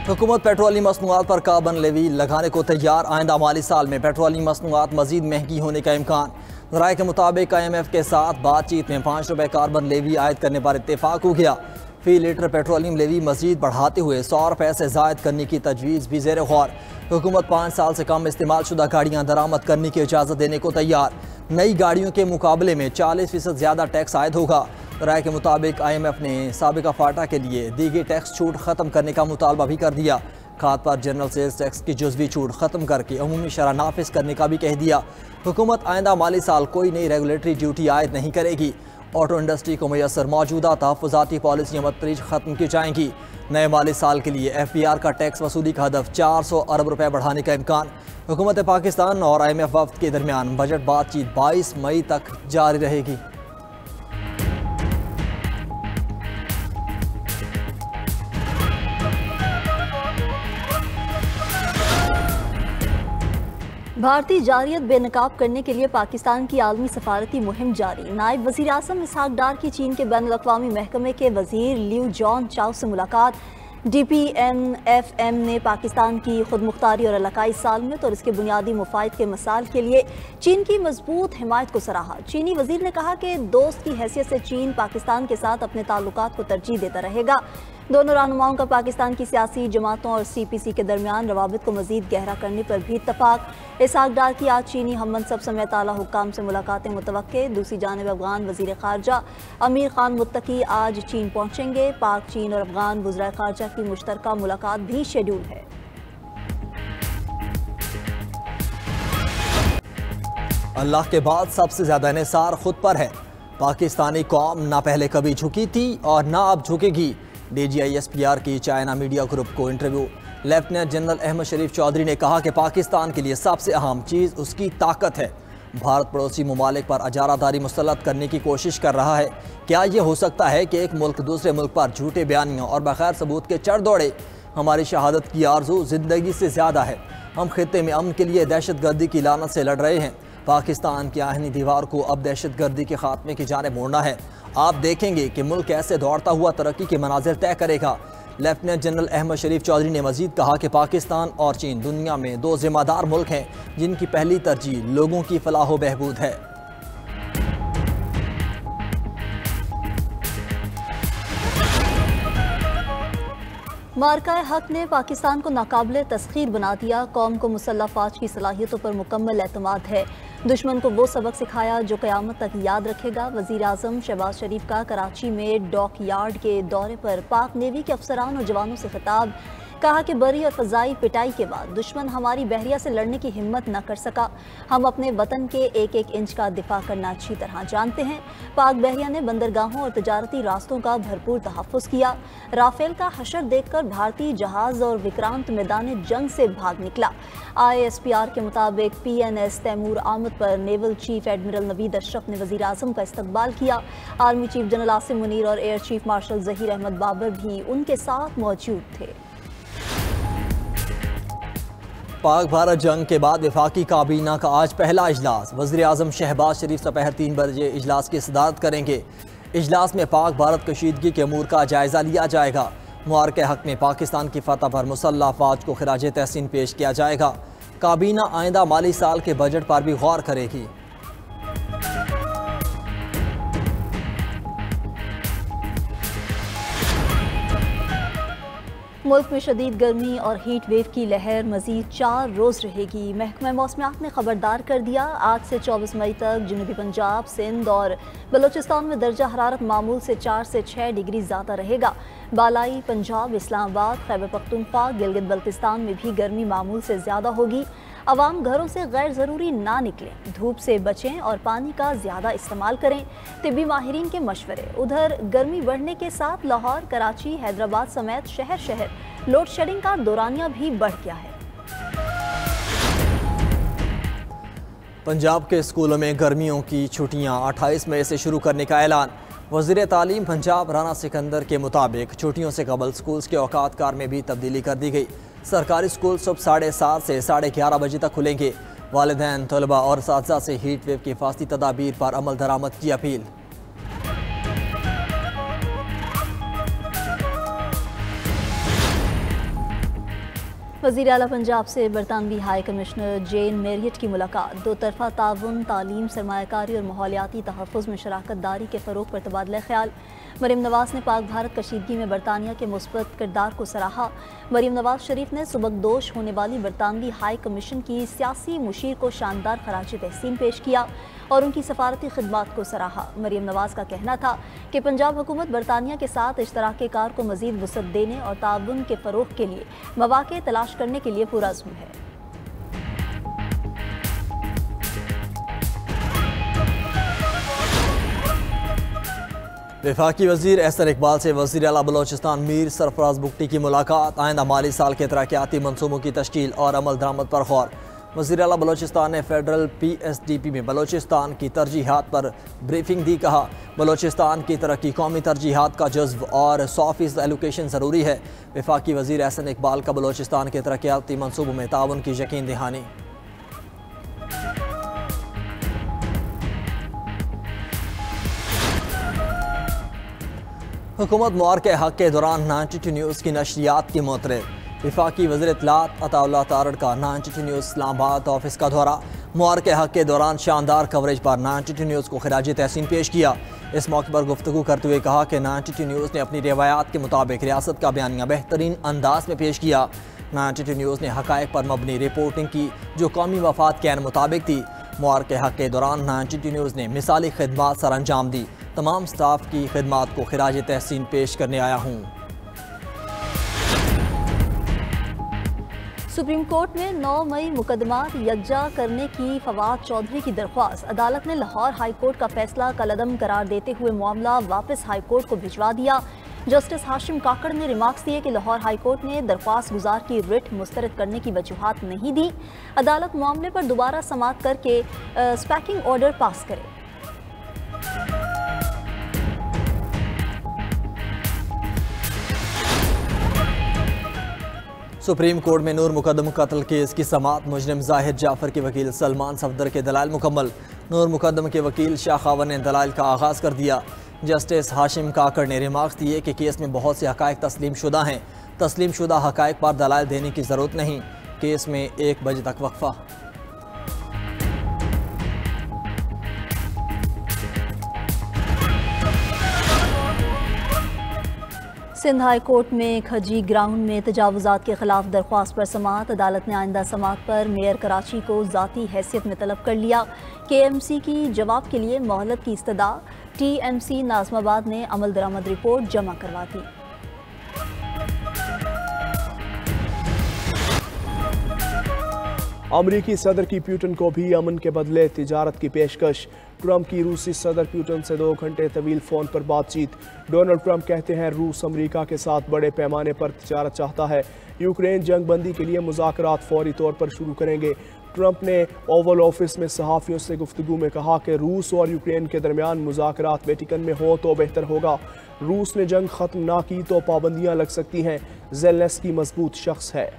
हुकूमत पेट्रोलियम मसनूआत पर carbon levy लगाने को तैयार। आइंदा माली साल में पेट्रोलियम मसनूआत मजीद महंगी होने का इम्कान। राय के मुताबिक IMF के साथ बातचीत में 5 रुपये कार्बन लेवी आयद करने पर इत्तेफाक हो गया। फी लीटर पेट्रोलियम लेवी मजीद बढ़ाते हुए 100 रुपये से जायद करने की तजवीज़ भी ज़ेर गौर। हुकूमत 5 साल से कम इस्तेमाल शुदा गाड़ियाँ दरामद करने की इजाज़त देने को तैयार। नई गाड़ियों के मुकाबले में 40% ज़्यादा टैक्स आयद होगा। राय के मुताबिक IMF ने साबिका फाटा के लिए दी गई टैक्स छूट ख़त्म करने का मुतालबा भी कर दिया। खाद पर जनरल सेल्स टैक्स की जुज़वी छूट ख़त्म करके अमूमी शरह नाफिज करने का भी कह दिया। हुकूमत आइंदा माली साल कोई नई रेगुलेटरी ड्यूटी आयद नहीं करेगी। ऑटो इंडस्ट्री को मैसर मौजूदा तहफ़्फ़ुज़ाती पॉलिसियाँ बतदरीज ख़त्म की जाएंगी। नए माली साल के लिए FBR का टैक्स वसूली का हदफ 400 अरब रुपये बढ़ाने का इम्कान। हुकूमत पाकिस्तान और IMF वफ़द के दरमियान बजट बातचीत 22 मई तक जारी रहेगी। भारतीय जारियत बेनकाब करने के लिए पाकिस्तान की आलमी सफारती मुहिम जारी। नायब वज़ीर आज़म इसहाक डार की चीन के बैनुल-अक़वामी महकमे के वज़ीर लिऊ जॉन चाओ से मुलाकात। DPNFM ने पाकिस्तान की खुदमुख्तारी और इलाकाई सालमियत और इसके बुनियादी मुफाद के मसाल के लिए चीन की मजबूत हिमायत को सराहा। चीनी वज़ीर ने कहा कि दोस्त की हैसियत से चीन पाकिस्तान के साथ अपने ताल्लुकात को तरजीह देता रहेगा। दोनों रहनुमाओं का पाकिस्तान की सियासी जमातों और CPC के दरमियान रवाबित को मजीद गहरा करने पर भी इत्तफाक। इसहाक डार की आज चीनी हम मनसब समेत आला हुक्काम से मुलाकातें मुतवक्के। दूसरी जानिब अफगान वज़ीर ख़ारजा अमीर खान मुत्तकी आज चीन पहुँचेंगे। पाक, चीन और अफगान वज़राए ख़ारजा की मुश्तरका मुलाकात भी शेड्यूल है। अल्लाह के बाद सबसे ज़्यादा इन्हिसार खुद पर है। पाकिस्तानी कौम ना पहले कभी झुकी थी और ना अब झुकेगी। DGI SPR की चाइना मीडिया ग्रुप को इंटरव्यू। लेफ्टिनेंट जनरल अहमद शरीफ चौधरी ने कहा कि पाकिस्तान के लिए सबसे अहम चीज़ उसकी ताकत है। भारत पड़ोसी ममालिक पर अजारादारी मुसल्लत करने की कोशिश कर रहा है। क्या ये हो सकता है कि एक मुल्क दूसरे मुल्क पर झूठे बयानियों और बगैर सबूत के चढ़ दौड़े? हमारी शहादत की आरजू ज़िंदगी से ज़्यादा है। हम खित्ते में अमन के लिए दहशत गर्दी की लानत से लड़ रहे हैं। पाकिस्तान की आहनी दीवार को अब दहशत गर्दी के खात्मे की जानिब मोड़ना है। आप देखेंगे कि मुल्क ऐसे दौड़ता हुआ तरक्की के मनाजिर तय करेगा। लेफ्टिनेंट जनरल अहमद शरीफ चौधरी ने मजीद कहा कि पाकिस्तान और चीन दुनिया में 2 जिम्मेदार मुल्क हैं जिनकी पहली तरजीह लोगों की फलाह व बहबूद है। मार्का हक ने पाकिस्तान को नाकाबिले तस्खीर बना दिया। कौम को मुसल्लह फ़ौज की सलाहियतों पर मुकम्मल एतमाद है। दुश्मन को वो सबक सिखाया जो क़यामत तक याद रखेगा। वज़ीर आज़म शहबाज शरीफ का कराची में डॉक यार्ड के दौरे पर पाक नेवी के अफसरान और जवानों से खिताब। कहा कि बरी और फ़ज़ाई पिटाई के बाद दुश्मन हमारी बहरिया से लड़ने की हिम्मत न कर सका। हम अपने वतन के एक एक इंच का दिफा करना अच्छी तरह जानते हैं। पाक बहरिया ने बंदरगाहों और तजारती रास्तों का भरपूर तहफ़्फ़ुज़ किया। राफेल का हशर देखकर भारतीय जहाज़ और विक्रांत मैदान जंग से भाग निकला। ISPR के मुताबिक PNS तैमूर आमद पर naval chief admiral Naveed Ashraf ने वज़ीर आज़म का इस्तकबाल किया। Army chief general Asim Munir और air chief marshal Zaheer Ahmed Babar भी उनके साथ मौजूद थे। पाक भारत जंग के बाद वफाकी काबीना का आज पहला इजलास। वज़ीर आज़म शहबाज शरीफ दोपहर 3 बजे इजलास की सदारत करेंगे। इजलास में पाक भारत कशीदगी के अमूर का जायज़ा लिया जाएगा। मुआरके हक में पाकिस्तान की फतह पर मुसल्लह फ़ौज को खिराज तहसीन पेश किया जाएगा। काबीना आइंदा माली साल के बजट पर भी गौर करेगी। मुल्क में शदीद गर्मी और हीट वेव की लहर मजीद 4 रोज़ रहेगी। महकमा मौसमियात ने खबरदार कर दिया। आज से 24 मई तक जनूबी पंजाब, सिंध और बलोचिस्तान में दर्जा हरारत मामूल से 4 से 6 डिग्री ज़्यादा रहेगा। बालाई पंजाब, इस्लामाबाद, खैबर पख्तूनख्वा, गिलगित बल्तिस्तान में भी गर्मी मामूल से ज़्यादा होगी। अवाम घरों से गैर ज़रूरी ना निकलें, धूप से बचें और पानी का ज़्यादा इस्तेमाल करें। तिब्बी माहिरीन के मशवरे। उधर गर्मी बढ़ने के साथ लाहौर, कराची, हैदराबाद समेत शहर शहर लोड शेडिंग का दौरानिया भी बढ़ गया है। पंजाब के स्कूलों में गर्मियों की छुट्टियां 28 मई से शुरू करने का ऐलान। वज़ीर तालीम पंजाब राना सिकंदर के मुताबिक छुट्टियों से कबल स्कूल्स के औकात कार में भी तब्दीली कर दी गई। सरकारी स्कूल सुबह 7:30 से 11:30 बजे तक खुलेंगे। वालिदैन, तलबा और असातिज़ा से हीट वेव की हिफाजती तदाबीर पर अमल दरामद की अपील। वज़ीर आला पंजाब से बरतानवी हाई कमिश्नर जेन मेरियट की मुलाकात। दो तरफ़ा ताउन, तालीम, सरमायाकारी और माहौलियाती तहफ़्फ़ुज़ में शराकत दारी के फ़रोग़ पर तबादला ख्याल। मरीम नवाज़ ने पाक भारत कशीदगी में बरतानिया के मुस्बत किरदार को सराहा। मरीम नवाज़ शरीफ ने सुबकदोश होने वाली बरतानवी हाई कमीशन की सियासी मुशीर को शानदार खराज तहसीन पेश किया और उनकी सफारती खिदमात को सराहा। मरीम नवाज़ का कहना था कि पंजाब हुकूमत बरतानिया के साथ इश्तराके कार को मज़ीद वुसअत देने और ताउन के फ़रोग़ के लिए मौक़े तलाश करने के लिए पुरअज़्म है। वफाकी वज़ीर एहसन इकबाल से वज़ीर आला बलोचिस्तान मीर सरफराज बुगटी की मुलाकात। आइंदा माली साल के तरक्याती मनसूबों की तश्कील और अमल दरामद पर गौर। वज़ीर आला बलोचिस्तान ने फेडरल PSDP में बलोचिस्तान की तरजीहात पर ब्रीफिंग दी। कहा, बलोचिस्तान की तरक्की कौमी तरजीहात का जज्ब और 100% एलोकेशन ज़रूरी है। वफाकी वज़ीर एहसन इकबाल का बलोचिस्तान के तरक्याती मनसूबों में ताउन की यकीन दहानी। हुकूमत मुआर के हक़ के दौरान 92 न्यूज़ की नशरियात की मोतरे। वफाकी वज़ीर इत्तलात अताउल्लाह तारड़ का 92 न्यूज़ इस्लामाबाद ऑफिस का दौरा। मुआर के हक़ के दौरान शानदार कवरेज पर 92 न्यूज़ को खिराज तहसीन पेश किया। इस मौके पर गुफ्तगू करते हुए कहा कि 92 न्यूज़ ने अपनी रिवायात के मुताबिक रियासत का बयानिया बेहतरीन अंदाज में पेश किया। 92 न्यूज़ ने हक़ाइक़ पर मबनी रिपोर्टिंग की जो कौमी मफाद के मुताबिक थी। मुआर के हक़ के दौरान 92 न्यूज़ ने मिसाली खिदमात सर अंजाम दी। तमाम स्टाफ की खिदमात को खिराज तहसीन पेश करने आया हूँ। सुप्रीम कोर्ट में 9 मई मुकदमात यकजा करने की फवाद चौधरी की दरख्वास्त। अदालत ने लाहौर हाई कोर्ट का फैसला कलअदम करार देते हुए मामला वापस हाई कोर्ट को भिजवा दिया। जस्टिस हाशिम काकड़ ने रिमार्क्स दिए कि लाहौर हाई कोर्ट ने दरख्वास्त गुजार की रिट मुस्तरद करने की वजूहात नहीं दी। अदालत मामले पर दोबारा समाअत करके स्पैकिंग ऑर्डर पास करे। सुप्रीम कोर्ट में नूर मुकदम कत्ल केस की समाअत। मुजरिम जाहिद जाफर के वकील सलमान सफदर के दलाइल मुकम्मल। नूर मुकदम के वकील शाह खावर ने दलाइल का आगाज़ कर दिया। जस्टिस हाशिम काकड़ ने रिमार्क्स दिए कि केस में बहुत से हक़ाइक़ तस्लीम शुदा हैं। तस्लीम शुदा हक़ाइक़ पर दलाइल देने की ज़रूरत नहीं। केस में 1 बजे तक वक्फा। सिंध हाई कोर्ट में खजी ग्राउंड में तजावुज़ात के खिलाफ दरख्वास्त पर समाअत। अदालत ने आइंदा समाअत पर मेयर कराची को ज़ाती हैसियत में तलब कर लिया। KMC की जवाब के लिए मोहलत की इस्तदा। TMC नाज़माबाद ने अमल दरामद रिपोर्ट जमा करवा दी। अमरीकी सदर की प्यूटन को भी अमन के बदले तिजारत की पेशकश। ट्रंप की रूसी सदर प्यूटन से 2 घंटे तवील फ़ोन पर बातचीत। डोनाल्ड ट्रंप कहते हैं रूस अमरीका के साथ बड़े पैमाने पर तिजारत चाहता है। यूक्रेन जंग बंदी के लिए मुज़ाकरात फौरी तौर पर शुरू करेंगे। ट्रंप ने ओवल ऑफिस में सहाफ़ियों से गुफ्तगू में कहा कि रूस और यूक्रेन के दरमियान मुज़ाकरात वेटिकन में हो तो बेहतर होगा। रूस ने जंग ख़त्म ना की तो पाबंदियाँ लग सकती हैं। ज़ेलेंस्की मजबूत शख्स है।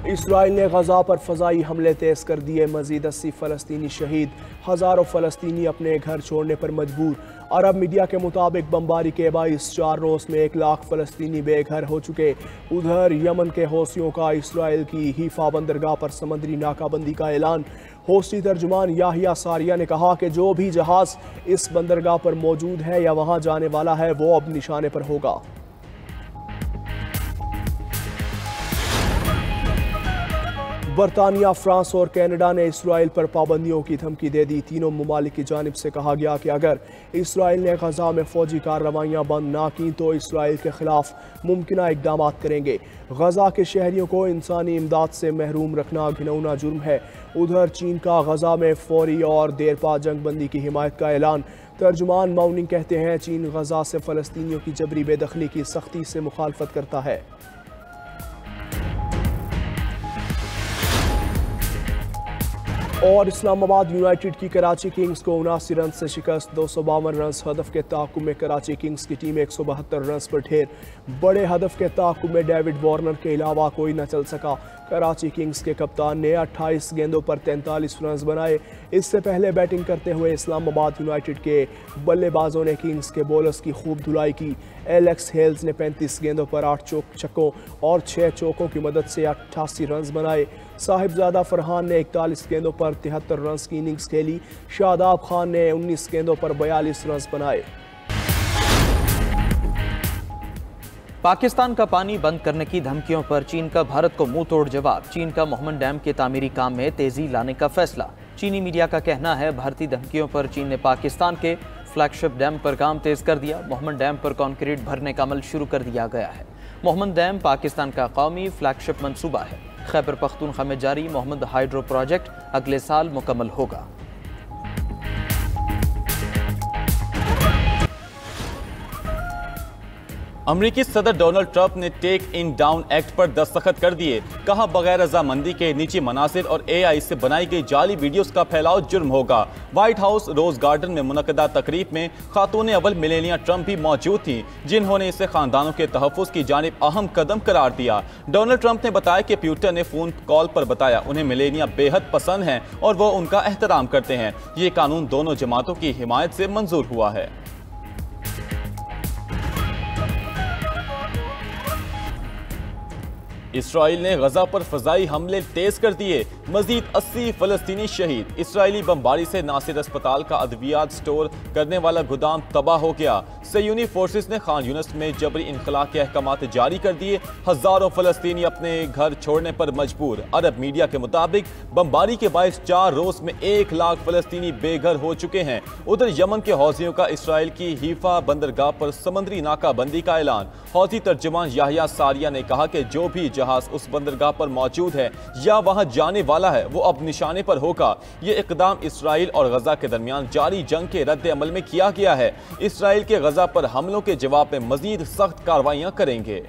इसराइल ने गजा पर फ़ज़ाई हमले तेज़ कर दिए। मज़ीद 80 फ़लस्तीनी शहीद। हज़ारों फ़लस्तीनी अपने घर छोड़ने पर मजबूर। अरब मीडिया के मुताबिक बमबारी के बाइस 4 रोज़ में 1 लाख फ़लस्तीनी बेघर हो चुके। उधर यमन के हौसियों का इसराइल की हीफा बंदरगाह पर समंदरी नाकाबंदी का ऐलान। हौसी तर्जुमान याहिया सारिया ने कहा कि जो भी जहाज़ इस बंदरगाह पर मौजूद है या वहाँ जाने वाला है वो अब निशाने पर होगा। बरतानिया, फ्रांस और कनाडा ने इसराइल पर पाबंदियों की धमकी दे दी। तीनों ममालिक की जानिब से कहा गया कि अगर इसराइल ने गजा में फ़ौजी कार्रवाइयाँ बंद ना की तो इसराइल के खिलाफ मुमकिन इक़दाम करेंगे। गजा के शहरियों को इंसानी इमदाद से महरूम रखना घिनौना जुर्म है। उधर चीन का गजा में फौरी और देरपा जंग बंदी की हिमायत का ऐलान। तर्जुमान माउनिंग कहते हैं चीन गजा से फ़लस्तीनियों की जबरी बेदखली की सख्ती से मुखालफत करता है। और इस्लामाबाद यूनाइटेड की कराची किंग्स को 79 रन से शिकस्त। 252 रन हदफ के ताक़ुब में कराची किंग्स की टीम 172 रन पर ढेर। बड़े हदफ के ताक़ुब में डेविड वार्नर के अलावा कोई न चल सका। कराची किंग्स के कप्तान ने 28 गेंदों पर 43 रन बनाए। इससे पहले बैटिंग करते हुए इस्लामाबाद यूनाइटेड के बल्लेबाजों ने किंग्स के बॉलर्स की खूब धुलाई की। एलेक्स हेल्स ने 35 गेंदों पर 8 छक्कों और 6 चौकों की मदद से 88 रन बनाए। साहिबजादा फरहान ने 41 गेंदों पर 73 रन की इनिंग्स खेली। शादाब खान ने 19 गेंदों पर 42 रन बनाए। पाकिस्तान का पानी बंद करने की धमकियों पर चीन का भारत को मुंह तोड़ जवाब। चीन का मोहम्मद डैम के तामीरी काम में तेजी लाने का फैसला। चीनी मीडिया का कहना है भारतीय धमकियों पर चीन ने पाकिस्तान के फ्लैगशिप डैम पर काम तेज कर दिया। मोहम्मद डैम पर कंक्रीट भरने का अमल शुरू कर दिया गया है। मोहम्मद डैम पाकिस्तान का कौमी फ्लैगशिप मंसूबा है। खैबर पख्तूनख्वा में जारी मोहम्मद हाइड्रो प्रोजेक्ट अगले साल मुकम्मल होगा। अमेरिकी सदर डोनाल्ड ट्रंप ने टेक इन डाउन एक्ट पर दस्तखत कर दिए। कहा बगैर रजामंदी के निजी मनासिर और AI से बनाई गई जाली वीडियोस का फैलाव जुर्म होगा। व्हाइट हाउस रोज गार्डन में मुनक़दा तकरीब में खातून अव्वल मेलेनिया ट्रंप भी मौजूद थी, जिन्होंने इसे खानदानों के तहफ़्फ़ुज़ की जानिब अहम कदम करार दिया। डोनाल्ड ट्रंप ने बताया कि ट्विटर ने फ़ोन कॉल पर बताया उन्हें मेलेनिया बेहद पसंद हैं और वो उनका एहतराम करते हैं। ये कानून दोनों जमातों की हिमायत से मंजूर हुआ है। इसराइल ने गजा पर फजाई हमले तेज कर दिए। मजीद 80 फलस्तीनी शहीद। इसराइली बमबारी से नासिर अस्पताल का अद्वियात स्टोर करने वाला गोदाम तबाह हो गया। सयूनी फोर्सेस ने खान यूनिस में जबरी इनखला के अहकामात जारी कर दिए। हजारों फलस्तीनी अपने घर छोड़ने पर मजबूर। अरब मीडिया के मुताबिक बमबारी के बायस 4 रोज में 1 लाख फलस्तीनी बेघर हो चुके हैं। उधर यमन के हौजियों का इसराइल की हीफा बंदरगाह पर समंदरी नाकाबंदी का ऐलान। हौजी तर्जुमान याहिया सारिया ने कहा कि जो भी जहाज उस बंदरगाह पर मौजूद है या वहां जाने वाला है वो अब निशाने पर होगा। ये इकदाम इसराइल और गजा के दरमियान जारी जंग के रद्द अमल में किया गया है। इसराइल के गजा पर हमलों के जवाब में मजीद सख्त कार्रवाइयां करेंगे।